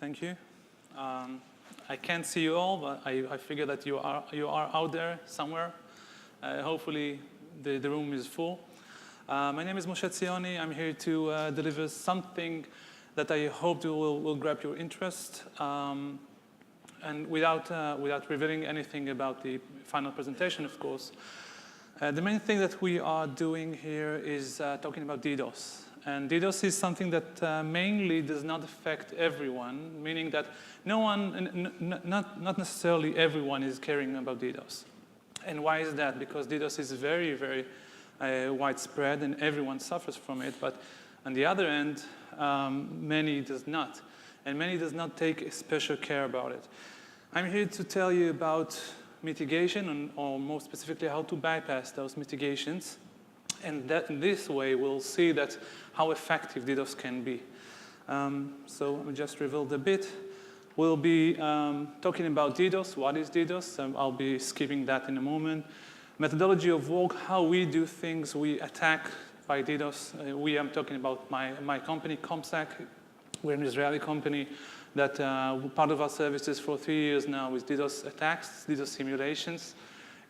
Thank you. I can't see you all, but I figure that you are out there somewhere. Hopefully the room is full. My name is Moshe Zioni. I'm here to deliver something that I hope will grab your interest. And without revealing anything about the final presentation, of course. The main thing that we are doing here is talking about DDoS. And DDoS is something that mainly does not affect everyone, meaning that no one, not necessarily everyone is caring about DDoS. And why is that? Because DDoS is very, very widespread and everyone suffers from it. But on the other end, many does not. And many does not take special care about it. I'm here to tell you about mitigation, or more specifically, how to bypass those mitigations. And that in this way, we'll see that how effective DDoS can be. So I'll just reveal a bit. We'll be talking about DDoS. What is DDoS? I'll be skipping that in a moment. Methodology of work, how we do things. We attack by DDoS. I'm talking about my company, ComSec. We're an Israeli company that part of our services for 3 years now is DDoS attacks, DDoS simulations.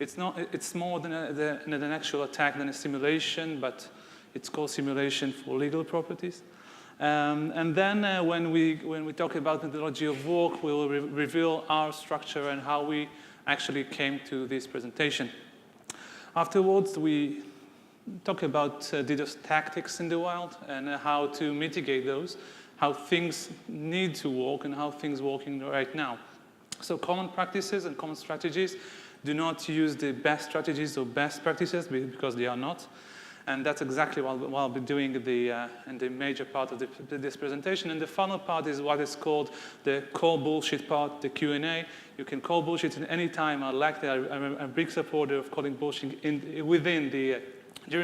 It's more than an actual attack than a simulation, but it's called simulation for legal properties. And then when we talk about methodology of work, we will reveal our structure and how we actually came to this presentation. Afterwards, we talk about DDoS tactics in the wild and how to mitigate those, how things need to work and how things working right now. So common practices and common strategies. Do not use the best strategies or best practices because they are not. And that's exactly what I'll be doing in the major part of this presentation. And the final part is what is called the call bullshit part, the Q&A. You can call bullshit at any time. I like that. I'm a big supporter of calling bullshit during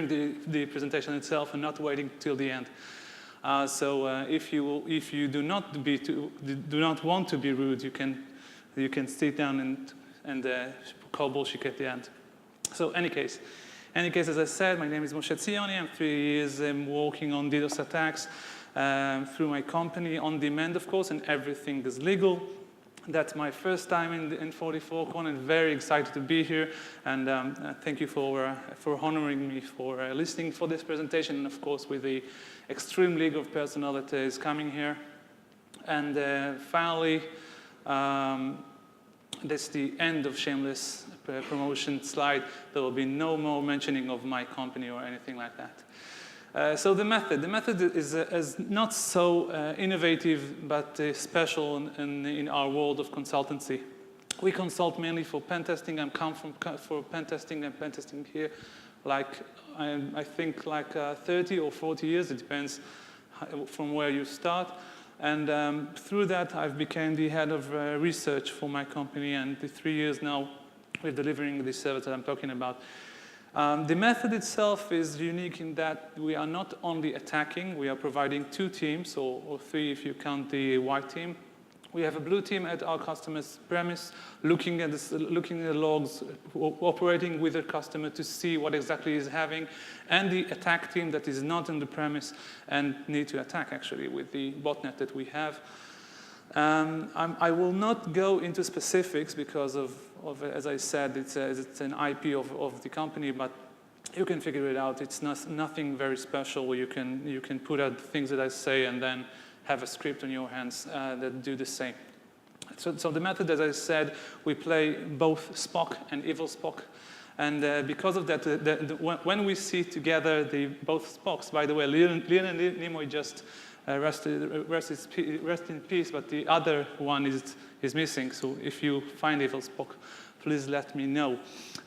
the presentation itself and not waiting till the end. So if you do not want to be rude, you can sit down and call bullshit at the end. So any case, as I said, my name is Moshe Zioni. I'm 3 years working on DDoS attacks through my company on demand, of course, and everything is legal. That's my first time in 44Con, and very excited to be here. And thank you for honoring me for listening for this presentation, and of course with the extreme league of personnel that is coming here. And finally, that's the end of shameless promotion slide. There will be no more mentioning of my company or anything like that. So the method is not so innovative, but special in our world of consultancy. We consult mainly for pen testing. I come for pen testing and pen testing here, I think 30 or 40 years. It depends from where you start. And through that, I've become the head of research for my company, and the 3 years now we're delivering the service that I'm talking about. The method itself is unique in that we are not only attacking, we are providing 2 teams, or 3 if you count the white team. We have a blue team at our customer's premise, looking at the logs, operating with the customer to see what exactly is having, and the attack team that is not on the premise and need to attack actually with the botnet that we have. I will not go into specifics because of as I said, it's an IP of the company, but you can figure it out. It's nothing very special where you can put out things that I say and then have a script on your hands that do the same. So the method, as I said, we play both Spock and evil Spock. And because of that, when we see together both Spocks, by the way, Leonard Nimoy just rest in peace, but the other one is missing. So if you find evil Spock, please let me know.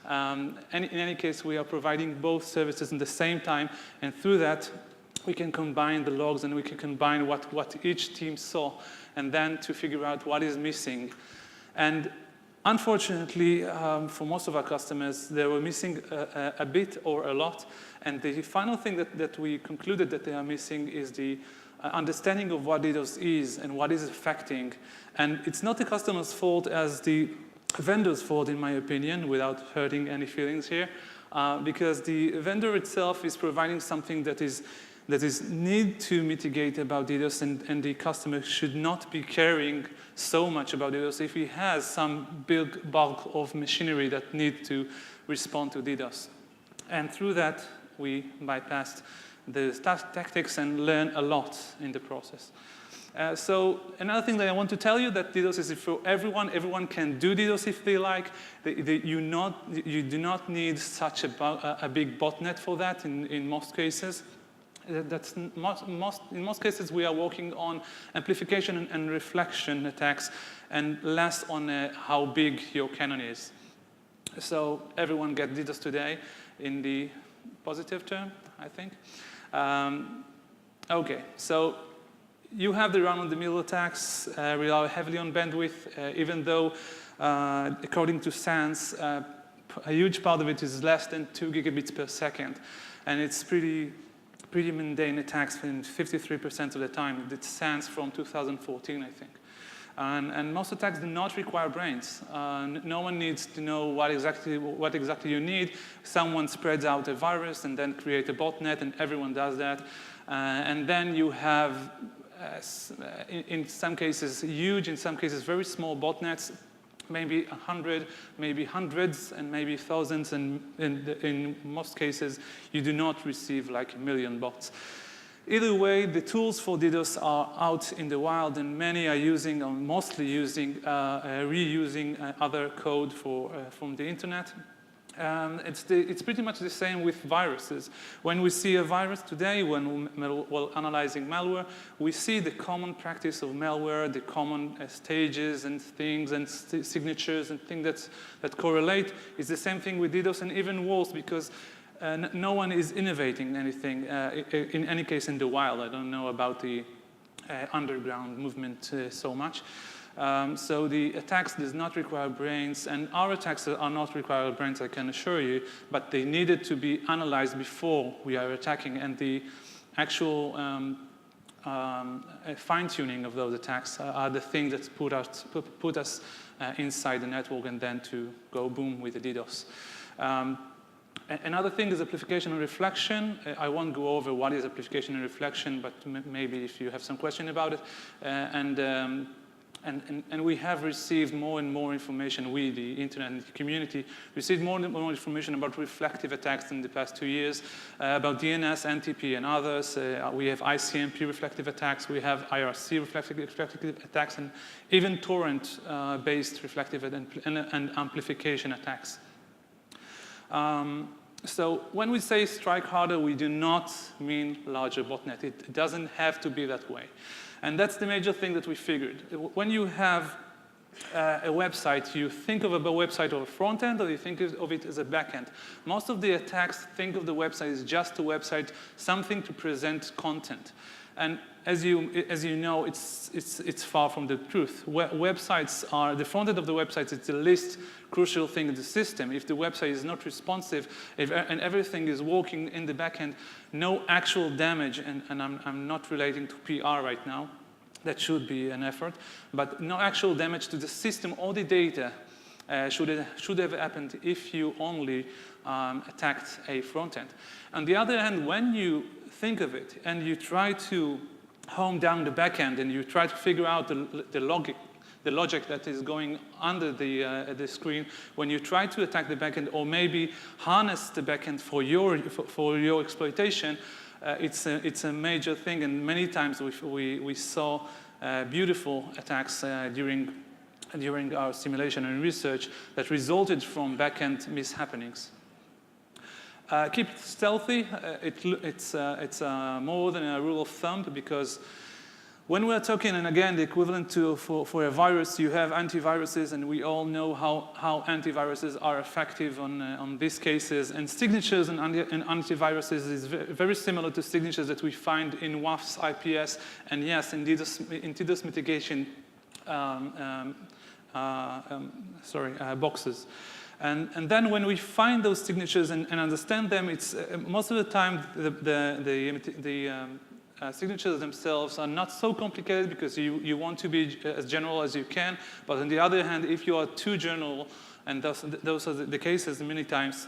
In any case, we are providing both services at the same time, and through that, we can combine the logs and we can combine what each team saw, and then to figure out what is missing. And unfortunately, for most of our customers, they were missing a bit or a lot. And the final thing that we concluded that they are missing is the understanding of what DDoS is and what is affecting. And it's not the customer's fault as the vendor's fault, in my opinion, without hurting any feelings here, because the vendor itself is providing something that is that is need to mitigate about DDoS, and the customer should not be caring so much about DDoS if he has some big bulk of machinery that need to respond to DDoS. And through that, we bypassed the tactics and learn a lot in the process. So another thing that I want to tell you that DDoS is for everyone. Everyone can do DDoS if they like. You do not need such a big botnet for that in most cases. In most cases, we are working on amplification and reflection attacks and less on how big your cannon is. So everyone gets DDoS today in the positive term, I think. OK, so you have the run-of-the-mill attacks, rely heavily on bandwidth, even though, according to SANS, a huge part of it is less than 2 gigabits per second. And it's pretty mundane attacks in 53% of the time. It's SANS from 2014, I think. And most attacks do not require brains. No one needs to know what exactly you need. Someone spreads out a virus and then create a botnet, and everyone does that. And then you have, in some cases, huge, in some cases, very small botnets, maybe 100, maybe hundreds, and maybe thousands. And in most cases, you do not receive like 1 million bots. Either way, the tools for DDoS are out in the wild, and many are using, or mostly using, reusing other code from the internet. It's pretty much the same with viruses. When we see a virus today, when we're analyzing malware, we see the common practice of malware, the common stages and things and signatures and things that correlate. It's the same thing with DDoS, and even worse, because no one is innovating anything, in any case in the wild. I don't know about the underground movement so much. So the attacks does not require brains, and our attacks are not require brains, I can assure you, but they needed to be analyzed before we are attacking, and the actual fine-tuning of those attacks are the things that put us inside the network and then to go boom with the DDoS. Another thing is amplification and reflection. I won't go over what is amplification and reflection, but maybe if you have some question about it. And we have received more and more information, we, the internet community, received more and more information about reflective attacks in the past 2 years, about DNS, NTP, and others. We have ICMP reflective attacks, we have IRC reflective attacks, and even torrent-based reflective and amplification attacks. So when we say strike harder, we do not mean larger botnet. It doesn't have to be that way. And that's the major thing that we figured. When you have a website, you think of a website or a front end, or you think of it as a backend. Most of the attacks think of the website as just a website, something to present content. And as you know, it's far from the truth. Websites are, the front end of the website is the least crucial thing in the system. If the website is not responsive, and everything is working in the backend, no actual damage, and I'm not relating to PR right now, that should be an effort, but no actual damage to the system or the data should have happened if you only attacked a front end. On the other hand, when you think of it and you try to home down the backend and you try to figure out the logic that is going under the screen, when you try to attack the backend or maybe harness the backend for your exploitation, it's a major thing, and many times we saw beautiful attacks during our simulation and research that resulted from backend mishappenings. Keep it stealthy. It's more than a rule of thumb, because when we're talking, and again, the equivalent for a virus, you have antiviruses, and we all know how antiviruses are effective on these cases. And signatures and antiviruses is very similar to signatures that we find in WAFs, IPS, and yes, in DDoS mitigation boxes. And then when we find those signatures and understand them, it's most of the time the signatures themselves are not so complicated, because you want to be as general as you can. But on the other hand, if you are too general, and those are the cases many times,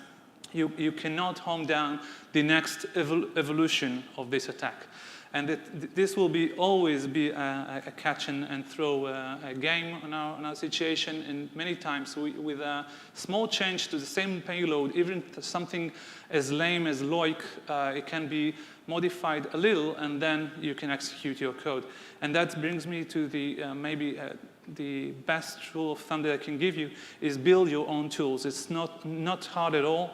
you cannot home down the next evolution of this attack. And this will always be a catch and throw a game on our situation. And many times, with a small change to the same payload, even something as lame as loic, it can be modified a little, and then you can execute your code. And that brings me to maybe the best rule of thumb that I can give you is build your own tools. It's not hard at all.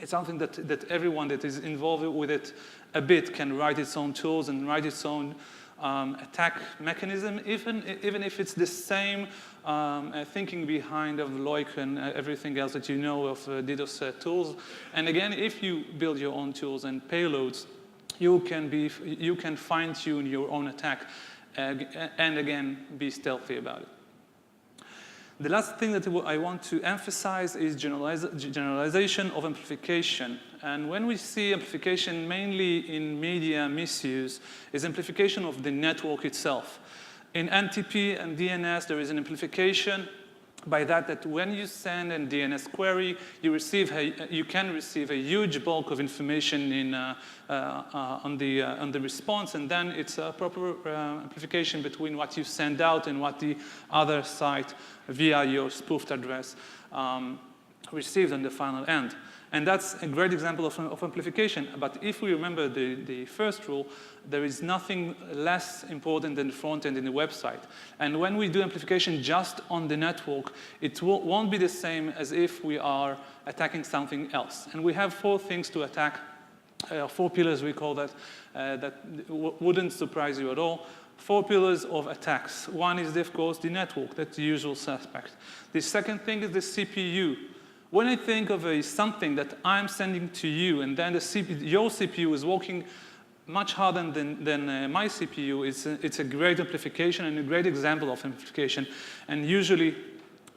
It's something that everyone that is involved with it a bit can write its own tools and write its own attack mechanism, even if it's the same thinking behind of loic and everything else that you know of DDoS tools. And again, if you build your own tools and payloads, you can fine-tune your own attack and again, be stealthy about it. The last thing that I want to emphasize is generalization of amplification. And when we see amplification mainly in media misuse, is amplification of the network itself. In NTP and DNS, there is an amplification by that when you send a DNS query, you can receive a huge bulk of information on the response, and then it's a proper amplification between what you send out and what the other site, via your spoofed address, receives on the final end. And that's a great example of amplification. But if we remember the first rule, there is nothing less important than the front end in the website. And when we do amplification just on the network, it won't be the same as if we are attacking something else. And we have 4 things to attack, 4 pillars we call that, wouldn't surprise you at all. 4 pillars of attacks. One is, of course, the network. That's the usual suspect. The second thing is the CPU. When I think of something that I'm sending to you, and then your CPU is working much harder than my CPU, it's a great amplification and a great example of amplification, and usually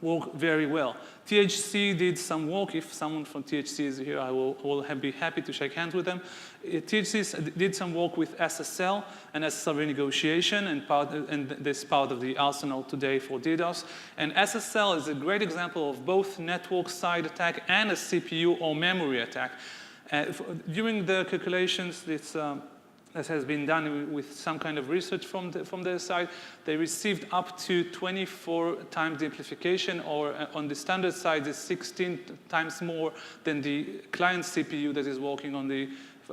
work very well. THC did some work. If someone from THC is here, I will be happy to shake hands with them. THC did some work with SSL and SSL renegotiation, and this part of the arsenal today for DDoS. And SSL is a great example of both network side attack and a CPU or memory attack. During the calculations, that has been done with some kind of research from their side, they received up to 24 times the amplification, or on the standard side, is 16 times more than the client CPU that is working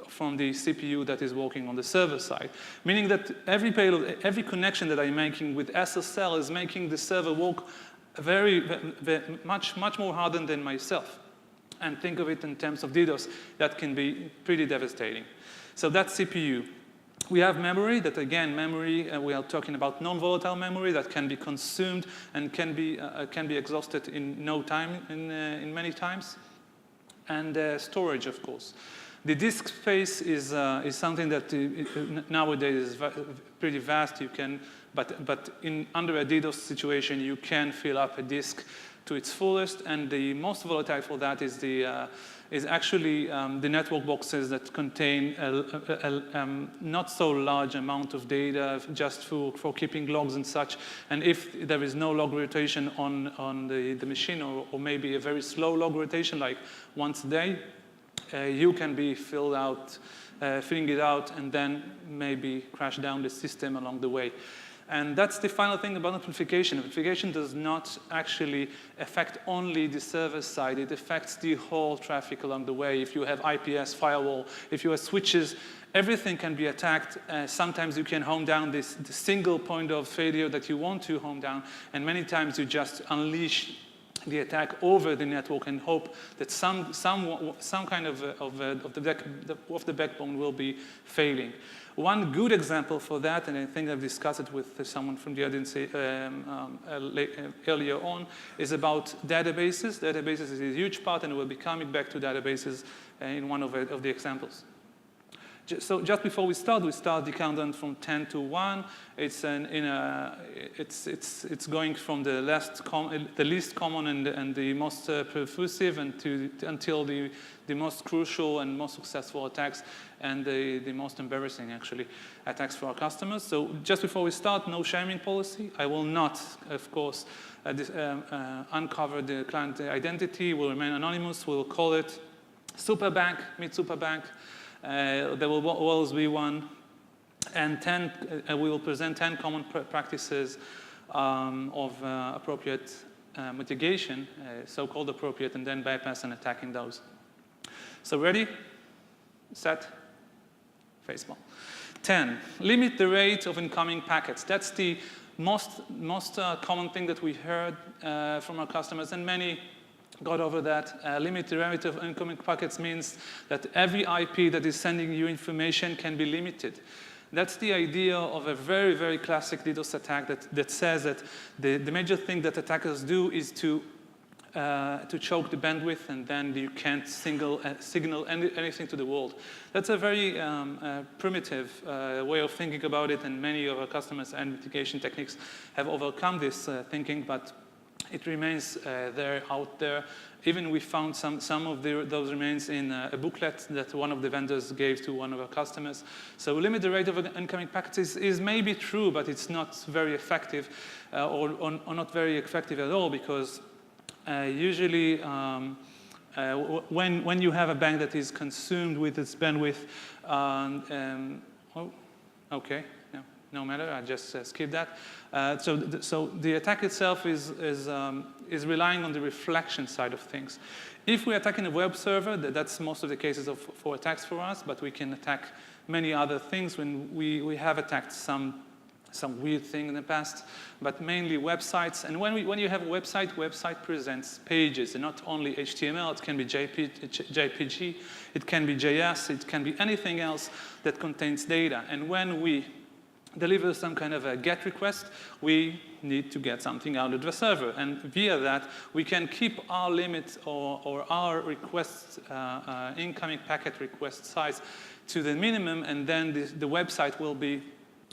from the CPU that is working on the server side. Meaning that every payload, every connection that I'm making with SSL is making the server work much more harder than myself. And think of it in terms of DDoS, that can be pretty devastating. So that's CPU. We have memory, that again, memory, we are talking about non-volatile memory that can be consumed and can be exhausted in no time, in many times. And storage, of course. The disk space is something that nowadays is pretty vast. You can, but under a DDoS situation, you can fill up a disk to its fullest, and the most volatile for that is actually the network boxes that contain a not so large amount of data just for keeping logs and such. And if there is no log rotation on the machine, or maybe a very slow log rotation, like once a day, you can be filling it out, and then maybe crash down the system along the way. And that's the final thing about amplification. Amplification does not actually affect only the server side. It affects the whole traffic along the way. If you have IPS firewall, if you have switches, everything can be attacked. Sometimes you can home down the single point of failure that you want to home down, and many times you just unleash the attack over the network and hope that some kind of the backbone will be failing. One good example for that, and I think I've discussed it with someone from the audience earlier on, is about databases. Databases is a huge part, and we'll be coming back to databases in one of the examples. So just before we start the countdown from 10 to 1. It's going from the least common and the most pervasive until the most crucial and most successful attacks, and the most embarrassing, actually, attacks for our customers. So just before we start, no shaming policy. I will not, of course, uncover the client identity. We'll remain anonymous. We'll call it Superbank, meet Superbank. There will always be one. And we will present 10 common practices of appropriate mitigation, so-called appropriate, and then bypass and attacking those. So ready, set, facepalm. 10, limit the rate of incoming packets. That's the most common thing that we heard from our customers, and many got over that. Limit the rate of incoming packets means that every IP that is sending you information can be limited. That's the idea of a very, very classic DDoS attack that says that the major thing that attackers do is to choke the bandwidth, and then you can't signal anything to the world. That's a very primitive way of thinking about it, and many of our customers and mitigation techniques have overcome this thinking, but it remains out there. Even we found some of those remains in a booklet that one of the vendors gave to one of our customers. So limit the rate of incoming packets is maybe true, but it's not very effective, or not very effective at all, because usually when you have a bank that is consumed with its bandwidth, okay. No matter, I just skip that. So the attack itself is relying on the reflection side of things. If we're attacking a web server, that's most of the cases for attacks for us, but we can attack many other things when we have attacked some weird thing in the past, but mainly websites. And when you have a website presents pages, and not only HTML, it can be JPG, it can be JS, it can be anything else that contains data. And when we deliver some kind of a GET request, we need to get something out of the server. And via that, we can keep our limit or our request, incoming packet request size to the minimum, and then the website will be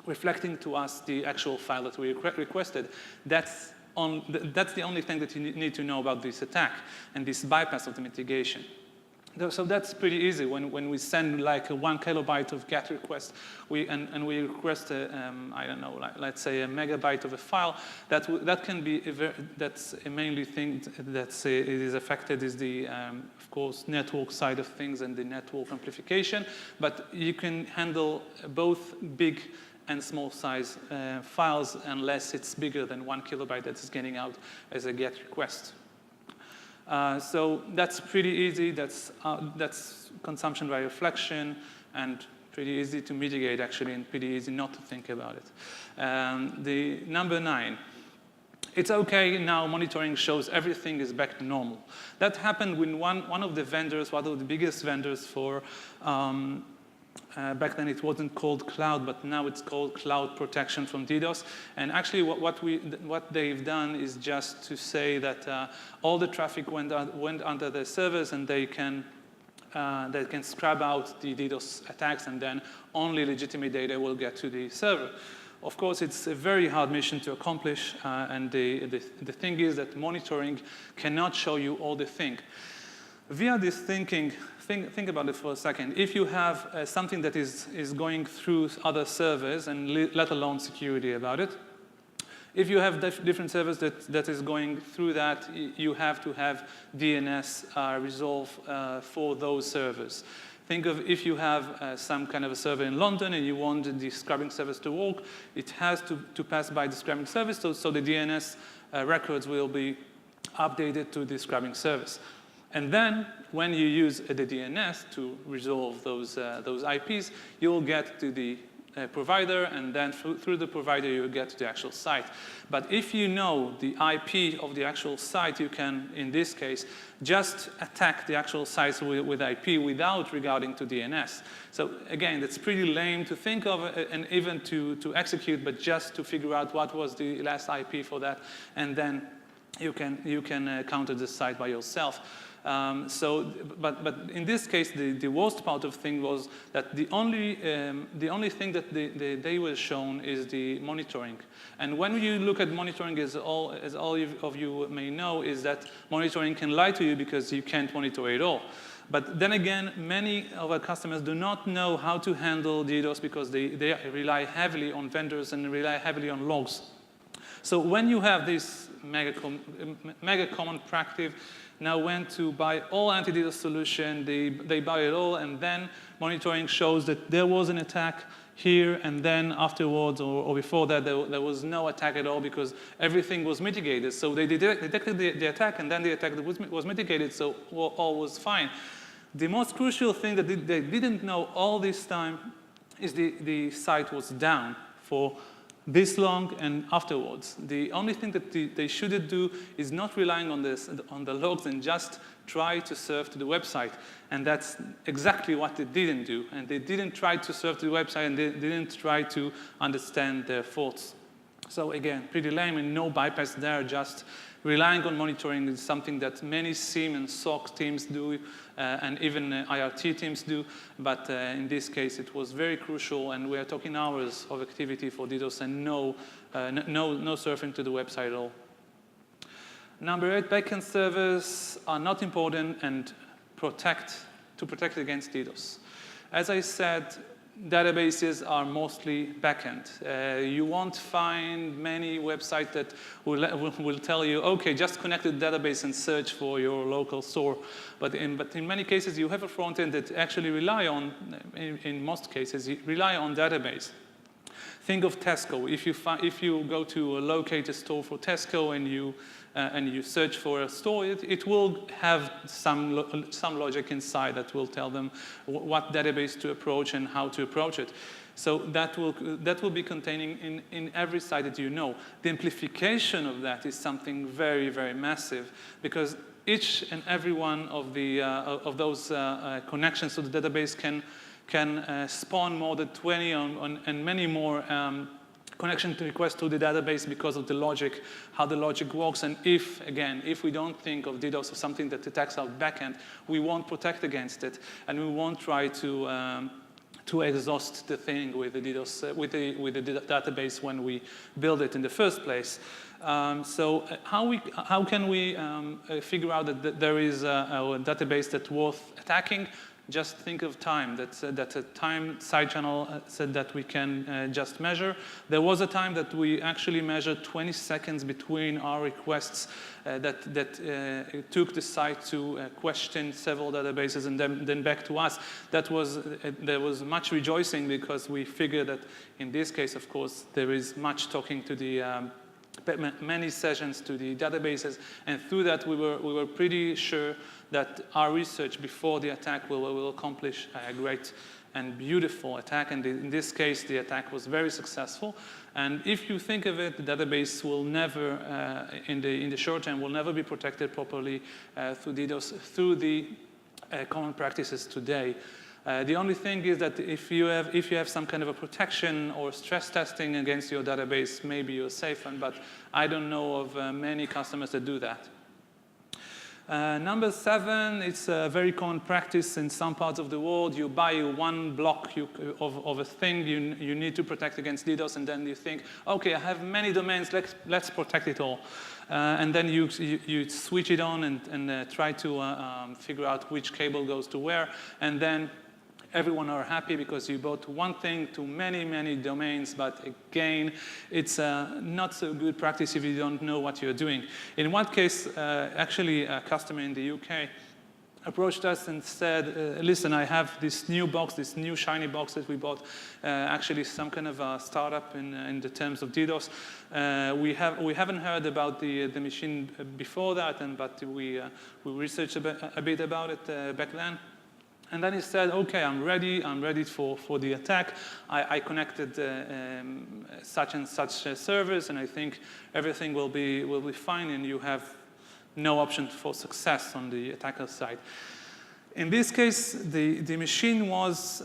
reflecting to us the actual file that we requested. That's the only thing that you need to know about this attack and this bypass of the mitigation. So that's pretty easy. When we send like a 1 kilobyte of GET request, and we request I don't know, let's say a megabyte of a file, that can be that's a mainly thing that is affected is the of course network side of things and the network amplification. But you can handle both big and small size files unless it's bigger than 1 kilobyte that is getting out as a GET request. So that's pretty easy. That's consumption by reflection, and pretty easy to mitigate, actually, and pretty easy not to think about it. The number 9. It's okay now, monitoring shows everything is back to normal. That happened when one of the vendors, one of the biggest vendors for back then it wasn't called cloud, but now it's called cloud protection from DDoS. And actually what they've done is just to say that all the traffic went under their servers, and they can scrub out the DDoS attacks, and then only legitimate data will get to the server. Of course, it's a very hard mission to accomplish, and the thing is that monitoring cannot show you all the thing. Via this thinking, think about it for a second. If you have something that is going through other servers, and let alone security about it, if you have different servers that is going through that, you have to have DNS resolve for those servers. Think of if you have some kind of a server in London and you want the scrubbing service to work, it has to pass by the scrubbing service, so the DNS records will be updated to the scrubbing service. And then, when you use the DNS to resolve those IPs, you'll get to the provider, and then through the provider, you'll get to the actual site. But if you know the IP of the actual site, you can, in this case, just attack the actual site with IP without regarding to DNS. So again, that's pretty lame to think of and even to execute, but just to figure out what was the last IP for that, and then you can counter the site by yourself. But in this case, the worst part of thing was that the only thing that they were shown is the monitoring. And when you look at monitoring, as all of you may know, is that monitoring can lie to you because you can't monitor it all. But then again, many of our customers do not know how to handle DDoS because they rely heavily on vendors and rely heavily on logs. So when you have this mega common practice now went to buy all anti-DDoS solution. They buy it all, and then monitoring shows that there was an attack here, and then afterwards or before that, there was no attack at all because everything was mitigated. So they detected the attack, and then the attack was mitigated, so all was fine. The most crucial thing that they didn't know all this time is the site was down for this long and afterwards. The only thing that they shouldn't do is not relying on the logs and just try to serve to the website. And that's exactly what they didn't do. And they didn't try to serve to the website, and they didn't try to understand their faults. So again, pretty lame and no bypass there, just relying on monitoring is something that many SIEM and SOC teams do, and even IRT teams do. But in this case, it was very crucial, and we are talking hours of activity for DDoS and no surfing to the website at all. Number 8, backend servers are not important and to protect against DDoS. As I said, databases are mostly backend. You won't find many websites that will tell you, okay, just connect to the database and search for your local store. But in many cases, you have a front end that actually rely on, in most cases, you rely on database. Think of Tesco. If you go to locate a store for Tesco and you search for a store, it will have some logic inside that will tell them what database to approach and how to approach it. So that will be containing in every site that you know. The amplification of that is something very, very massive, because each and every one of those connections to the database can spawn more than 20 and many more connection requests to the database because of the logic, how the logic works. And if we don't think of DDoS as something that attacks our backend, we won't protect against it, and we won't try to exhaust the thing with the DDoS, with the database when we build it in the first place. So how can we figure out that there is a database that's worth attacking? Just think of time. That's a time side channel said that we can just measure. There was a time that we actually measured 20 seconds between our requests that took the site to question several databases and then back to us. There was much rejoicing because we figured that in this case, of course, there is much talking to the many sessions to the databases, and through that we were pretty sure that our research before the attack will accomplish a great and beautiful attack. And in this case, the attack was very successful. And if you think of it, the database will never, in the short term, will never be protected properly through DDoS, through the common practices today. The only thing is that if you have some kind of a protection or stress testing against your database, maybe you're safe, but I don't know of many customers that do that. Number 7, it's a very common practice in some parts of the world. You buy one block of a thing you need to protect against DDoS, and then you think, okay, I have many domains, let's protect it all. And then you switch it on and try to figure out which cable goes to where, and then everyone are happy because you bought one thing to many, many domains, but again, it's not so good practice if you don't know what you're doing. In one case, actually, a customer in the UK approached us and said, listen, I have this new box, this new shiny box that we bought, actually some kind of a startup in the terms of DDoS. We haven't heard about the machine before that, but we researched a bit about it back then. And then he said, okay, I'm ready for the attack. I connected such and such servers, and I think everything will be fine, and you have no option for success on the attacker side. In this case, the machine was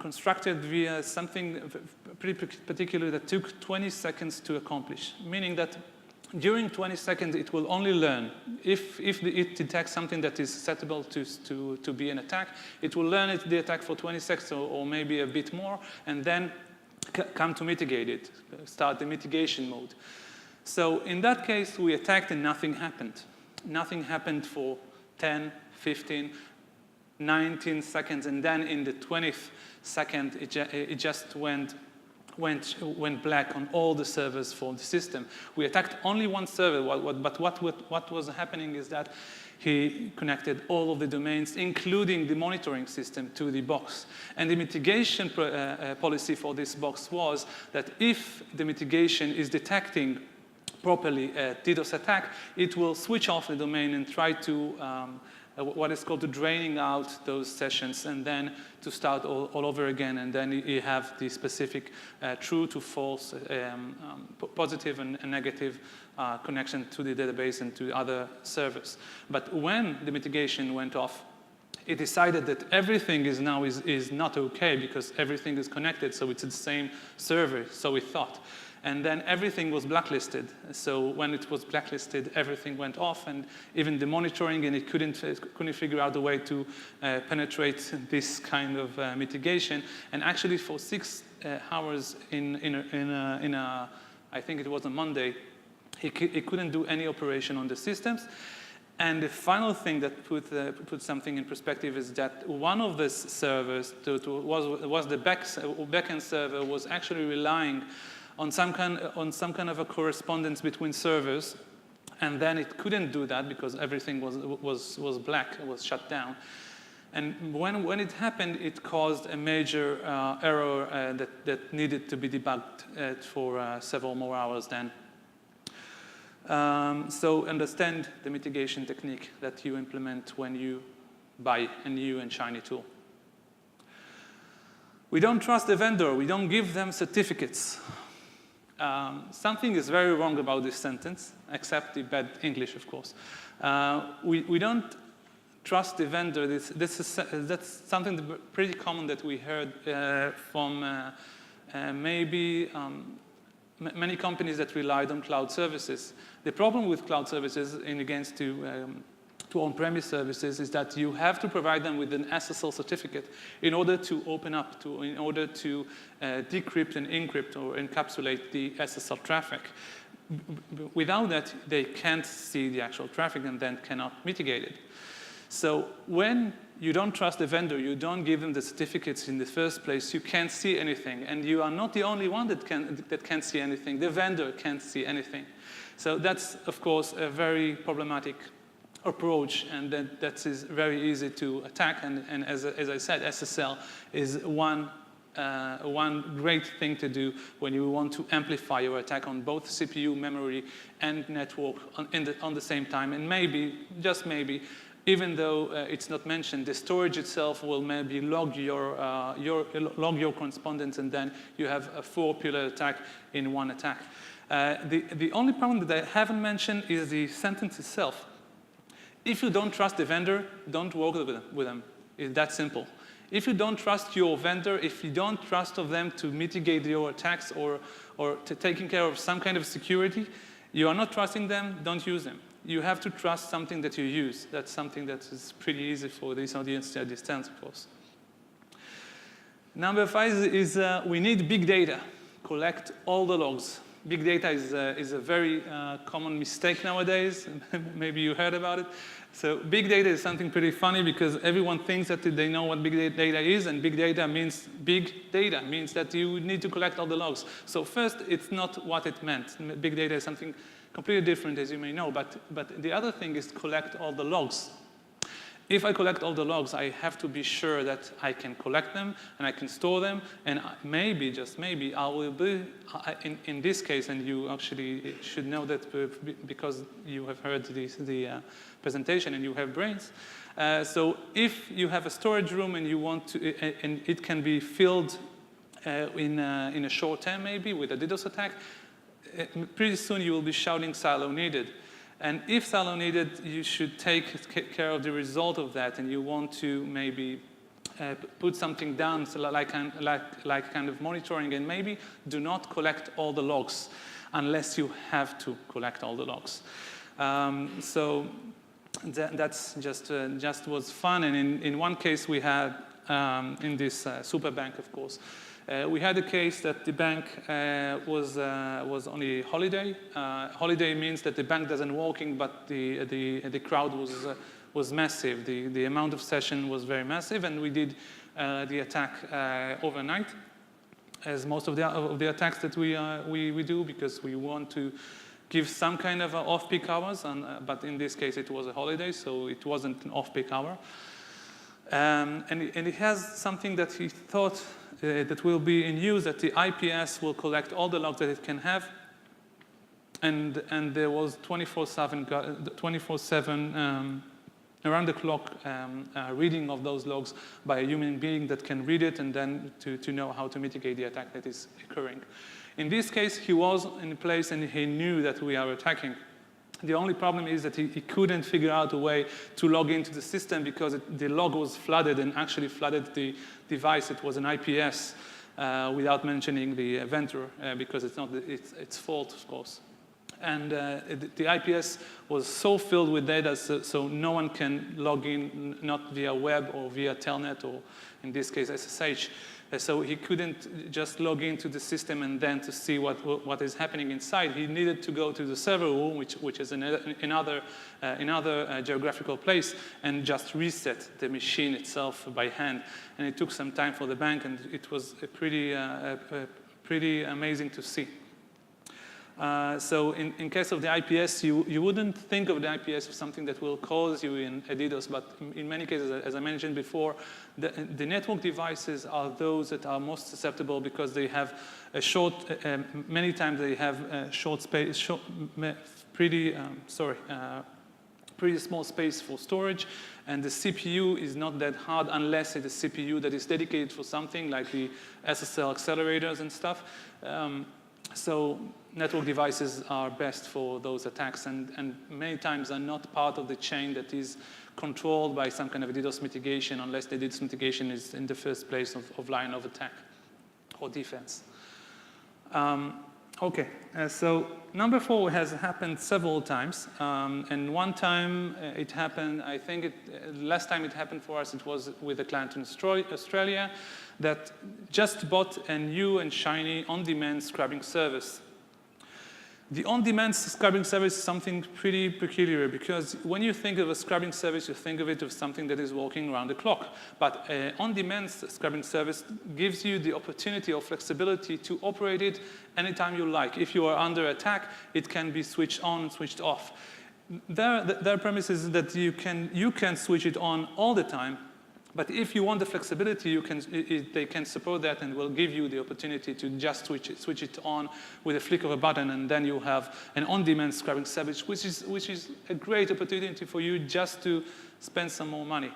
constructed via something pretty particular that took 20 seconds to accomplish, meaning that during 20 seconds, it will only learn. If it detects something that is susceptible to be an attack, it will learn the attack for 20 seconds or maybe a bit more, and then come to mitigate it, start the mitigation mode. So in that case, we attacked and nothing happened. Nothing happened for 10, 15, 19 seconds, and then in the 20th second, it just went went black on all the servers for the system. We attacked only one server, but what was happening is that he connected all of the domains, including the monitoring system, to the box. And the mitigation policy for this box was that if the mitigation is detecting properly a DDoS attack, it will switch off the domain and try to what is called draining out those sessions, and then to start all over again. And then you have the specific true to false, positive and negative connection to the database and to other servers. But when the mitigation went off, it decided that everything is now is not okay because everything is connected, so it's the same server, so we thought. And then everything was blacklisted. So when it was blacklisted, everything went off, and even the monitoring, and it couldn't figure out a way to penetrate this kind of mitigation. And actually, for 6 hours I think it was a Monday, he couldn't do any operation on the systems. And the final thing that put something in perspective is that one of the servers was the backend server was actually relying on some kind of a correspondence between servers, and then it couldn't do that because everything was black, it was shut down. And when it happened, it caused a major error that needed to be debugged for several more hours then. So understand the mitigation technique that you implement when you buy a new and shiny tool. We don't trust the vendor. We don't give them certificates. Something is very wrong about this sentence, except the bad English, of course. We don't trust the vendor. That's something pretty common that we heard from many companies that relied on cloud services. The problem with cloud services, in against to on-premise services, is that you have to provide them with an SSL certificate in order to open up, in order to decrypt and encrypt or encapsulate the SSL traffic. Without that, they can't see the actual traffic and then cannot mitigate it. So when you don't trust the vendor, you don't give them the certificates in the first place, you can't see anything. And you are not the only one that can't see anything. The vendor can't see anything. So that's, of course, a very problematic approach, and that is very easy to attack. And as I said, SSL is one great thing to do when you want to amplify your attack on both CPU, memory, and network on the same time. And maybe, just maybe, even though it's not mentioned, the storage itself will maybe log your correspondence, and then you have a 4-pillar attack in one attack. The only problem that I haven't mentioned is the sentence itself. If you don't trust the vendor, don't work with them. It's that simple. If you don't trust your vendor, if you don't trust of them to mitigate your attacks or to taking care of some kind of security, you are not trusting them, don't use them. You have to trust something that you use. That's something that is pretty easy for this audience to understand, of course. Number 5 is we need big data. Collect all the logs. Big data is a very common mistake nowadays. Maybe you heard about it. So big data is something pretty funny because everyone thinks that they know what big data is, and big data means big data, means that you need to collect all the logs. So first, it's not what it meant. Big data is something completely different, as you may know, but the other thing is collect all the logs. If I collect all the logs, I have to be sure that I can collect them and I can store them, and maybe, just maybe, I will be, in this case, and you actually should know that because you have heard the presentation and you have brains. So if you have a storage room and you want to, and it can be filled in a short time maybe with a DDoS attack, pretty soon you will be shouting silo needed. And if silo needed, you should take care of the result of that, and you want to maybe put something down, so like kind of monitoring, and maybe do not collect all the logs unless you have to collect all the logs. So that's just was fun. And in one case we had in this super bank, of course. We had a case that the bank was on a holiday. Holiday means that the bank doesn't working, but the crowd was massive. The amount of session was very massive, and we did the attack overnight. as most of the attacks that we do, because we want to give some kind of off-peak hours, but in this case it was a holiday, so it wasn't an off-peak hour. And it has something that he thought that will be in use, that the IPS will collect all the logs that it can have, and there was 24/7 around-the-clock reading of those logs by a human being that can read it and then to know how to mitigate the attack that is occurring. In this case, he was in place and he knew that we are attacking. The only problem is that he couldn't figure out a way to log into the system because the log was flooded and actually flooded the device. It was an IPS without mentioning the vendor because it's not its fault, of course. And the IPS was so filled with data so no one can log in, not via web or via telnet or in this case SSH. So he couldn't just log into the system and then to see what is happening inside. He needed to go to the server room, which is another geographical place, and just reset the machine itself by hand. And it took some time for the bank, and it was pretty amazing to see. So in case of the IPS, you wouldn't think of the IPS as something that will cause you in a DDoS, but in many cases, as I mentioned before, the network devices are those that are most susceptible because they have a short, many times they have short space, pretty small space for storage, and the CPU is not that hard unless it's a CPU that is dedicated for something like the SSL accelerators and stuff. So network devices are best for those attacks and many times are not part of the chain that is controlled by some kind of a DDoS mitigation unless the DDoS mitigation is in the first place of line of attack or defense. Okay, so number 4 has happened several times. And one time it happened, I think last time it happened for us, it was with a client in Australia that just bought a new and shiny on-demand scrubbing service. The on-demand scrubbing service is something pretty peculiar because when you think of a scrubbing service, you think of it as something that is working around the clock. But an on-demand scrubbing service gives you the opportunity or flexibility to operate it anytime you like. If you are under attack, it can be switched on and switched off. Their premise is that you can switch it on all the time. But if you want the flexibility, they can support that and will give you the opportunity to just switch it on with a flick of a button, and then you have an on-demand scrubbing service, which is a great opportunity for you just to spend some more money.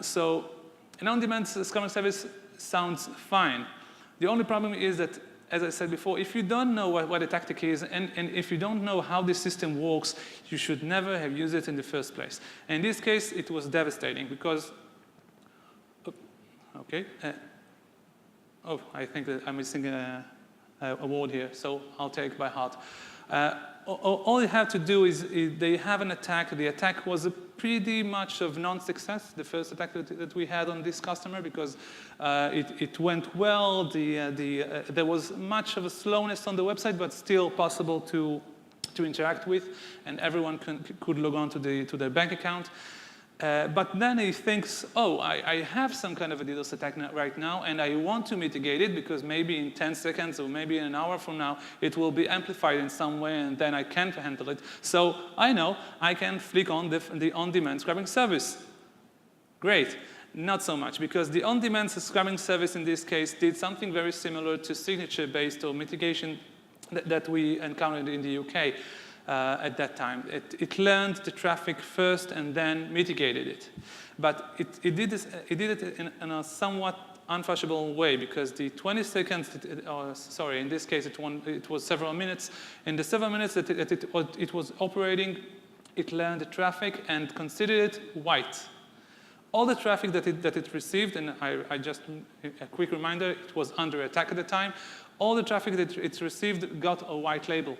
So an on-demand scrubbing service sounds fine. The only problem is that, as I said before, if you don't know what a tactic is and if you don't know how the system works, you should never have used it in the first place. And in this case, it was devastating because okay. I think that I'm missing a word here, so I'll take it by heart. All you have to do is they have an attack. The attack was pretty much of non-success, the first attack that we had on this customer, because it went well. There was much of a slowness on the website, but still possible to interact with, and everyone could log on to their bank account. But then he thinks, oh, I have some kind of a DDoS attack right now, and I want to mitigate it because maybe in 10 seconds or maybe in an hour from now, it will be amplified in some way, and then I can't handle it. So I know I can flick on the on-demand scrubbing service. Great. Not so much, because the on-demand scrubbing service in this case did something very similar to signature-based or mitigation that we encountered in the UK. At that time. It learned the traffic first and then mitigated it. But it did it in a somewhat unfashionable way because the 20 seconds, in this case it was several minutes. In the several minutes that it was operating, it learned the traffic and considered it white. All the traffic that it received, and I just, a quick reminder, it was under attack at the time, all the traffic that it received got a white label.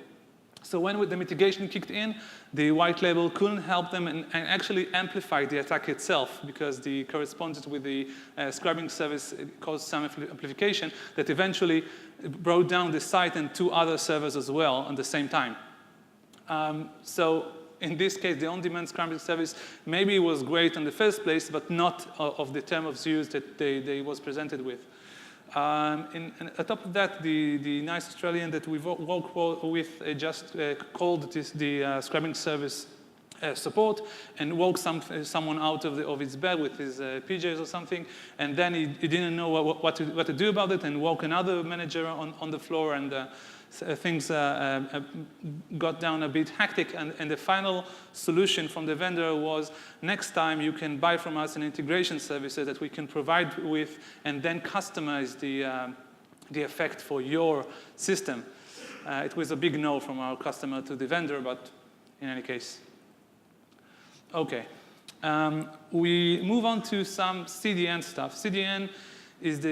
So when the mitigation kicked in, the white label couldn't help them and actually amplified the attack itself because the correspondence with the scrubbing service caused some amplification that eventually brought down the site and 2 other servers as well at the same time. So in this case, the on-demand scrubbing service maybe was great in the first place, but not of the term of use that they was presented with. On top of that, the nice Australian that we've worked with just called the scrubbing service support and woke someone out of his bed with his PJs or something, and then he didn't know what to do about it, and woke another manager on the floor, and things got down a bit hectic, and the final solution from the vendor was, next time you can buy from us an integration services that we can provide with and then customize the effect for your system. It was a big no from our customer to the vendor, but in any case. Okay, we move on to some CDN stuff. CDN is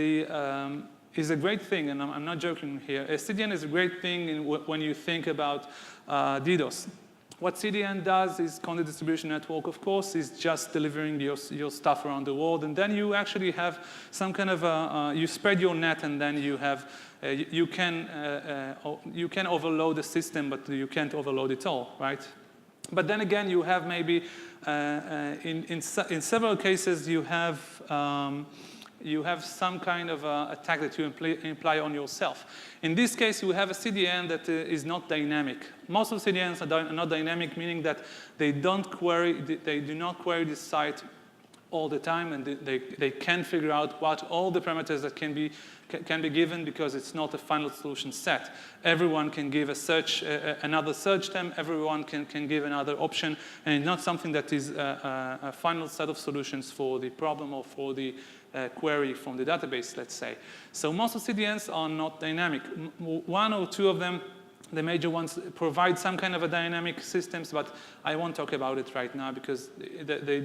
a great thing, and I'm not joking here. A CDN is a great thing when you think about DDoS. What CDN does is content distribution network, of course, is just delivering your stuff around the world, and then you actually have some kind of you spread your net, and then you have you can overload the system, but you can't overload it all, right? But then again, you have maybe in several cases you have some kind of attack that you imply on yourself. In this case, you have a CDN that is not dynamic. Most of the CDNs are not dynamic, meaning that they do not query the site all the time, and they can figure out what all the parameters that can be given, because it's not a final solution set. Everyone can give a search, another search term. Everyone can give another option, and it's not something that is a final set of solutions for the problem or for the query from the database, let's say. So most of CDNs are not dynamic. One or two of them, the major ones, provide some kind of a dynamic systems, but I won't talk about it right now because they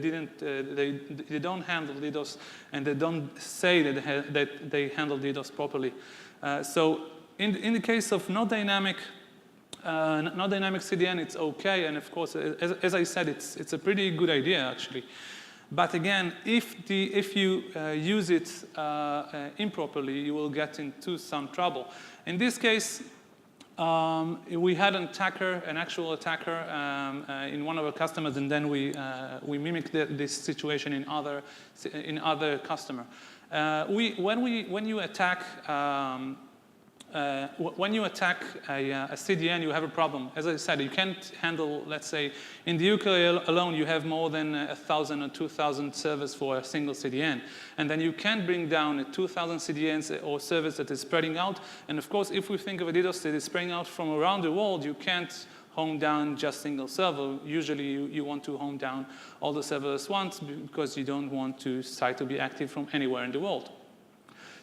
don't handle DDoS, and they don't say that they handle DDoS properly. So in the case of not dynamic CDN, it's okay, and of course, as I said, it's a pretty good idea actually. But again, if you use it improperly, you will get into some trouble. In this case, we had an actual attacker in one of our customers, and then we mimicked this situation in other customer. When you attack a CDN, you have a problem. As I said, you can't handle, let's say, in the UK alone, you have more than 1,000 or 2,000 servers for a single CDN. And then you can't bring down 2,000 CDNs or servers that is spreading out. And of course, if we think of a DDoS that is spreading out from around the world, you can't home down just single server. Usually, you want to home down all the servers once because you don't want the site to be active from anywhere in the world.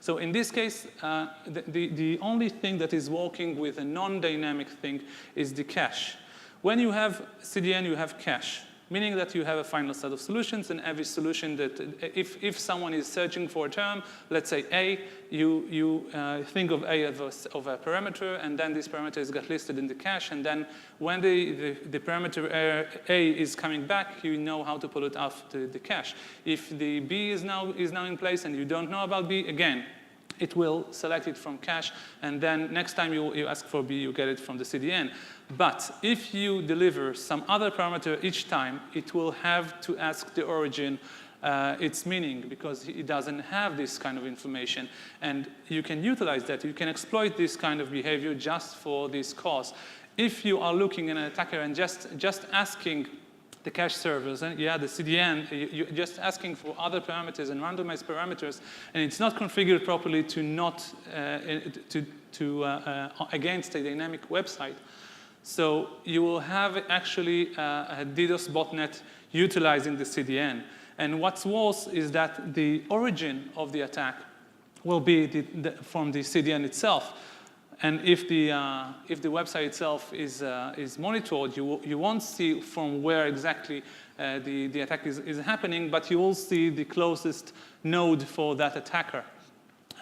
So in this case, the only thing that is working with a non-dynamic thing is the cache. When you have CDN, you have cache, meaning that you have a final set of solutions, and every solution that, if someone is searching for a term, let's say A, you think of A of a parameter, and then this parameter is got listed in the cache, and then when the parameter A is coming back, you know how to pull it off the cache. If the B is now in place and you don't know about B, again, it will select it from cache, and then next time you ask for B, you get it from the CDN. But if you deliver some other parameter each time, it will have to ask the origin its meaning, because it doesn't have this kind of information. And you can utilize that. You can exploit this kind of behavior just for this cause. If you are looking at an attacker and just asking the cache servers, and yeah, the CDN, you're just asking for other parameters and randomized parameters, and it's not configured properly to not against a dynamic website. So you will have actually a DDoS botnet utilizing the CDN. And what's worse is that the origin of the attack will be from the CDN itself. And if the website itself is monitored, you won't see from where exactly the attack is happening, but you will see the closest node for that attacker.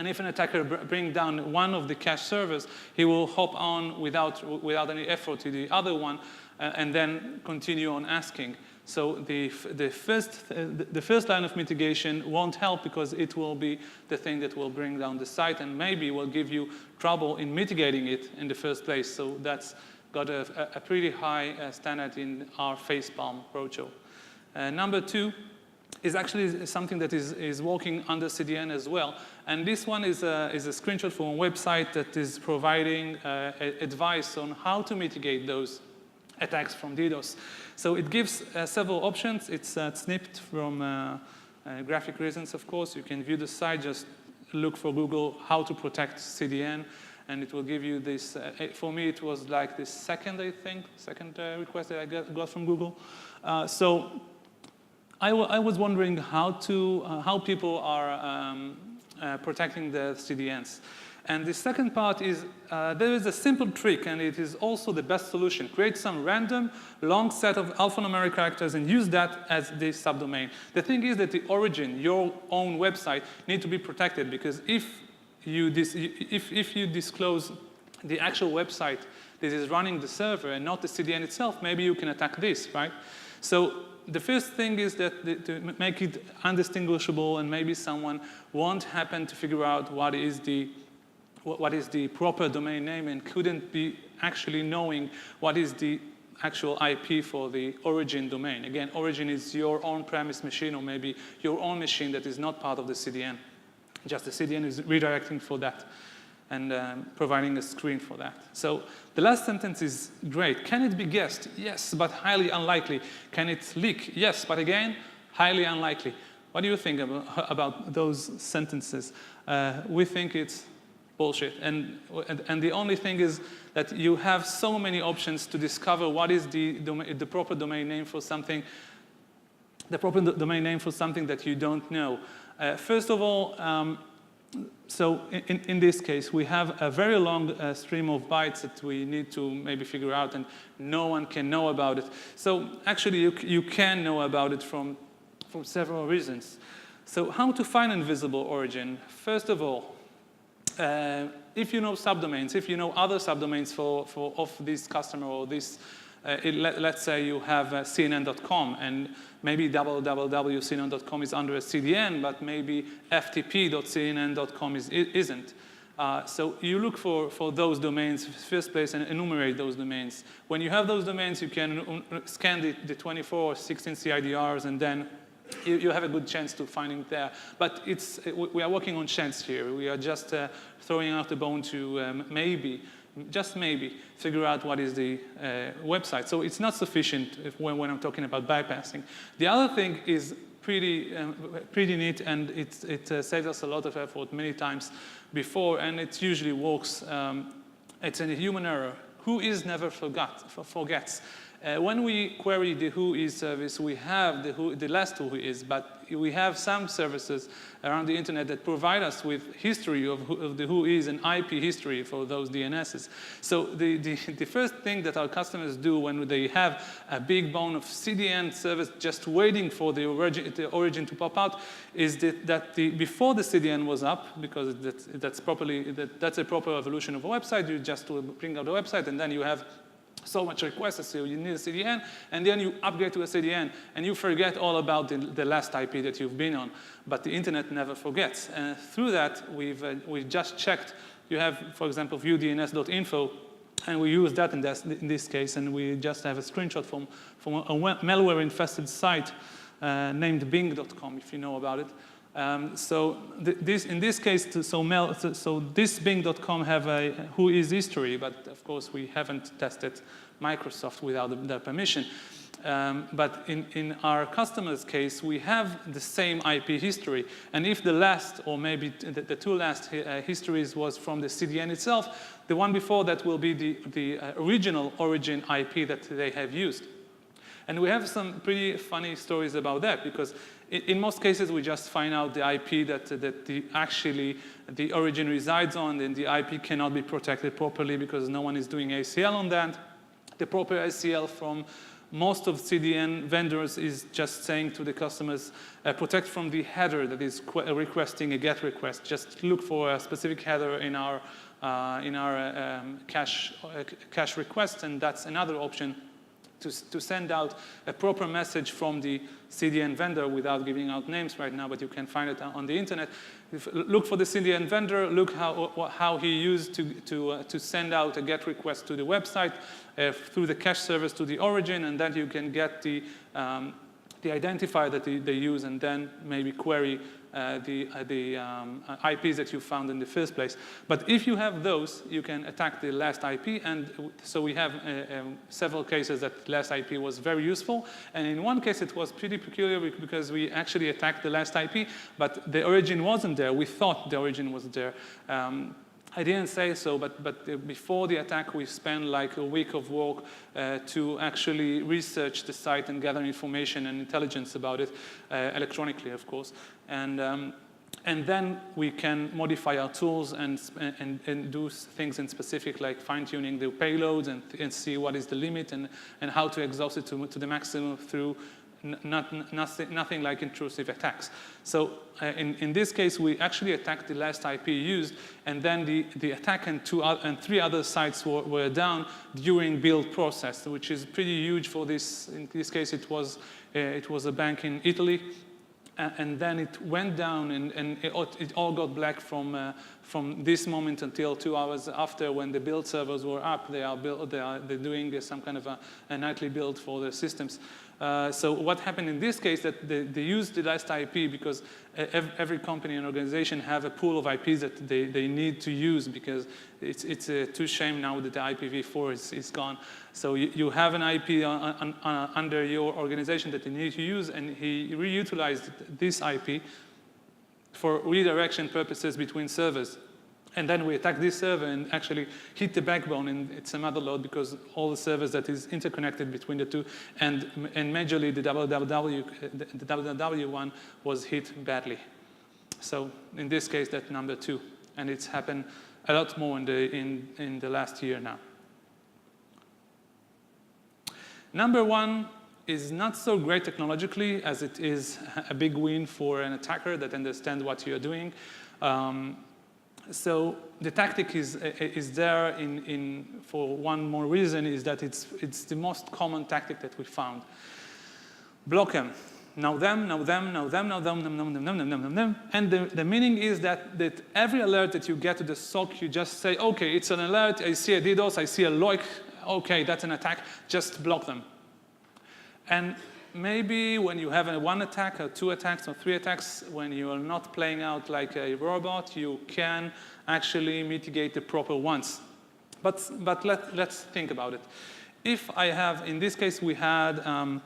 And if an attacker brings down one of the cache servers, he will hop on without any effort to the other one, and then continue on asking. So the first line of mitigation won't help, because it will be the thing that will bring down the site, and maybe will give you trouble in mitigating it in the first place. So that's got a pretty high standard in our facepalm approach. Number two is actually something that is working under CDN as well. And this one is a screenshot from a website that is providing advice on how to mitigate those attacks from DDoS. So it gives several options. It's snipped from graphic reasons, of course. You can view the site, just look for Google how to protect CDN, and it will give you this. For me, it was like the second request that I got from Google. So I was wondering how people are protecting the CDNs. And the second part is there is a simple trick, and it is also the best solution. Create some random long set of alphanumeric characters and use that as the subdomain. The thing is that the origin, your own website, need to be protected, because if you disclose the actual website that is running the server and not the CDN itself, maybe you can attack this, right? So the first thing is that to make it undistinguishable, and maybe someone won't happen to figure out what is the proper domain name and couldn't be actually knowing what is the actual IP for the origin domain. Again, origin is your on-premise machine, or maybe your own machine that is not part of the CDN. Just the CDN is redirecting for that and providing a screen for that. So the last sentence is great. Can it be guessed? Yes, but highly unlikely. Can it leak? Yes, but again, highly unlikely. What do you think about those sentences? We think it's bullshit. And the only thing is that you have so many options to discover what is the proper domain name for something, that you don't know. First of all, so in this case, we have a very long stream of bytes that we need to maybe figure out, and no one can know about it. So actually, you can know about it from several reasons. So how to find invisible origin? First of all, if you know subdomains, if you know other subdomains of this customer or this, let's say you have CNN.com, and maybe www.cnn.com is under a CDN, but maybe ftp.cnn.com isn't. So you look for those domains first place and enumerate those domains. When you have those domains, you can scan the 24 or 16 CIDRs, and then you have a good chance to finding there. But we are working on chance here. We are just throwing out the bone to maybe, just maybe, figure out what is the website. So it's not sufficient when I'm talking about bypassing. The other thing is pretty neat, and it saves us a lot of effort many times before, and it usually works. It's a human error. Who is never forgets. When we query the who is service, we have the last who is, but we have some services around the internet that provide us with history of the who is and IP history for those DNSs. So the first thing that our customers do when they have a big bone of CDN service just waiting for the origin to pop out is that before the CDN was up, because that's a proper evolution of a website, you just bring out the website, and then you have so much requests, so you need a CDN, and then you upgrade to a CDN, and you forget all about the last IP that you've been on. But the internet never forgets. And through that, we've just checked. You have, for example, viewdns.info, and we use that in this case, and we just have a screenshot from a malware-infested site named bing.com, if you know about it. So in this case, so this bing.com have a who is history, but of course we haven't tested Microsoft without their permission. But in our customer's case, we have the same IP history. And if the last, or maybe the two last histories was from the CDN itself, the one before that will be the original origin IP that they have used. And we have some pretty funny stories about that, because in most cases, we just find out the IP that actually the origin resides on, and the IP cannot be protected properly because no one is doing ACL on that. The proper ACL from most of CDN vendors is just saying to the customers, protect from the header that is requesting a GET request. Just look for a specific header in our cache request, and that's another option to send out a proper message from the CDN vendor without giving out names right now, but you can find it on the internet. Look for the CDN vendor, look how he used to send out a GET request to the website through the cache service to the origin, and then you can get the the identifier that they use, and then maybe query the IPs that you found in the first place. But if you have those, you can attack the last IP. And so we have several cases that last IP was very useful. And in one case, it was pretty peculiar because we actually attacked the last IP, but the origin wasn't there. We thought the origin was there. I didn't say so, but before the attack, we spent like a week of work to actually research the site and gather information and intelligence about it, electronically, of course. And then we can modify our tools and do things in specific, like fine-tuning the payloads and see what is the limit and how to exhaust it to the maximum through nothing like intrusive attacks. So in this case, we actually attacked the last IP used, and then the attack and three other sites were down during build process, which is pretty huge for this. In this case, it was a bank in Italy. And then it went down, and it all got black from this moment until 2 hours after, when the build servers were up. They're doing some kind of a nightly build for the systems. So what happened in this case, that they used the last IP because every company and organization have a pool of IPs that they need to use, because it's too shame now that the IPv4 is gone. So you have an IP under your organization that you need to use, and he reutilized this IP for redirection purposes between servers. And then we attack this server and actually hit the backbone, and it's a mother load because all the servers that is interconnected between the two, and majorly the www one was hit badly. So in this case, that's number 2, and it's happened a lot more in the last year now. Number 1 is not so great technologically, as it is a big win for an attacker that understands what you're doing. So the tactic is there for one more reason, is that it's the most common tactic that we found. Block them. Now them, now them, now them, now them, them. And the meaning is that every alert that you get to the SOC, you just say, okay, it's an alert, I see a DDoS, I see a loik, okay, that's an attack, just block them. And maybe when you have one attack or 2 attacks or 3 attacks, when you are not playing out like a robot, you can actually mitigate the proper ones. But let's think about it. If I have, in this case, we had an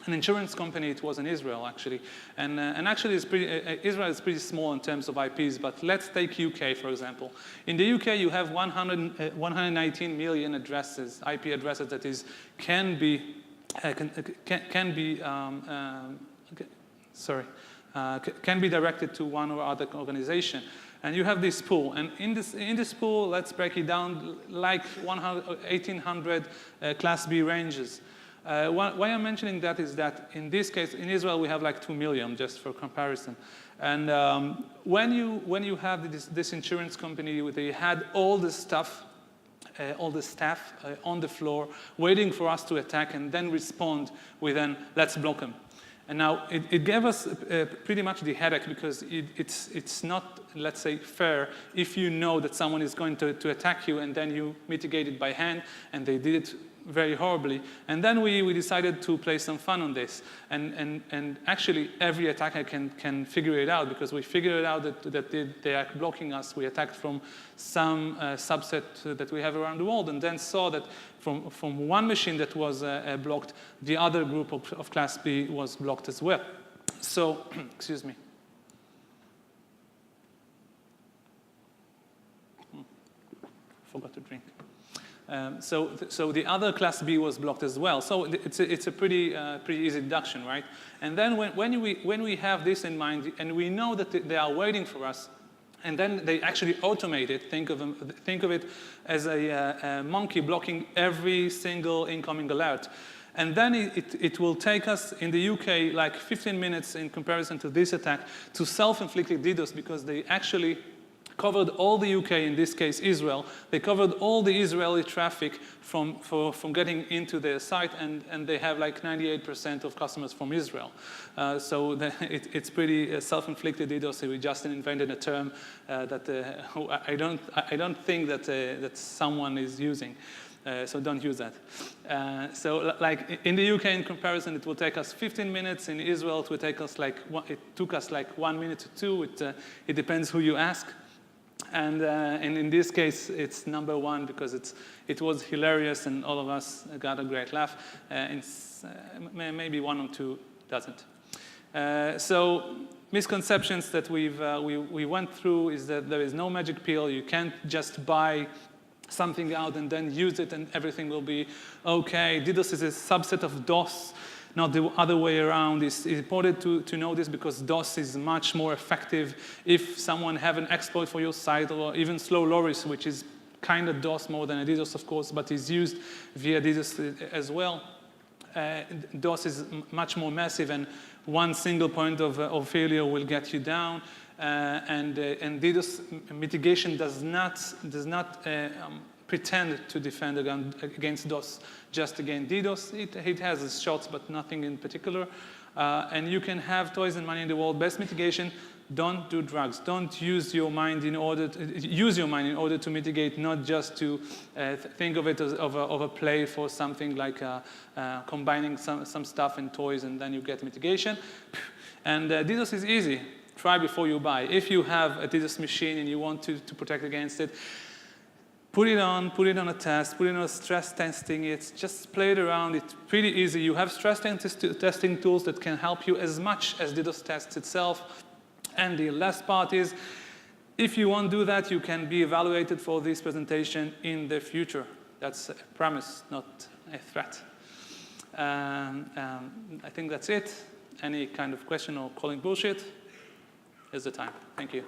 insurance company. It was in Israel, actually. And actually, Israel is pretty small in terms of IPs, but let's take UK, for example. In the UK, you have 119 million addresses, IP addresses that can be directed to one or other organization. And you have this pool. And in this pool, let's break it down like 1,800 Class B ranges. Why I'm mentioning that is that in this case, in Israel, we have like 2 million, just for comparison. And when you have this insurance company, they had all the stuff, all the staff on the floor, waiting for us to attack and then respond with an let's block them. And now it gave us pretty much the headache, because it's not, let's say, fair if you know that someone is going to attack you and then you mitigate it by hand, and they did it very horribly. And then we decided to play some fun on this. And actually, every attacker can figure it out, because we figured out that they are blocking us. We attacked from some subset that we have around the world, and then saw that from one machine that was blocked, the other group of Class B was blocked as well. So, excuse me. Forgot to drink. So the other Class B was blocked as well. So it's a pretty easy deduction, right? And then when we have this in mind, and we know that they are waiting for us, and then they actually automate it. Think of it as a monkey blocking every single incoming alert. And then it will take us in the UK like 15 minutes in comparison to this attack to self-inflicted DDoS, because they actually covered all the UK, in this case Israel. They covered all the Israeli traffic from getting into their site, and they have like 98% of customers from Israel. So it's pretty self-inflicted DDoS. We just invented a term that I don't think that someone is using. So don't use that. So like in the UK, in comparison, it will take us 15 minutes. In Israel, it will take us it took us like 1 minute to 2. It depends who you ask. And in this case, it's number 1 because it was hilarious and all of us got a great laugh. Maybe 1 or 2 doesn't. So misconceptions that we went through is that there is no magic pill. You can't just buy something out and then use it and everything will be okay. DDoS is a subset of DOS, not the other way around. It's important to know this because DOS is much more effective if someone have an exploit for your site, or even slow loris, which is kind of DOS more than a DDoS, of course, but is used via DDoS as well. DOS is much more massive, and one single point of failure will get you down. And DDoS mitigation does not pretend to defend against DOS, just against DDoS. It has its shots, but nothing in particular. And you can have toys and money in the world. Best mitigation: don't do drugs. Don't use your mind in order to mitigate, not just to think of it as of a play for something like combining some stuff and toys, and then you get mitigation. And DDoS is easy. Try before you buy. If you have a DDoS machine and you want to protect against it, put it on a test, put it on a stress testing. It's just play it around. It's pretty easy. You have stress testing tools that can help you as much as DDoS tests itself. And the last part is, if you won't do that, you can be evaluated for this presentation in the future. That's a promise, not a threat. I think that's it. Any kind of question or calling bullshit? Is the time. Thank you.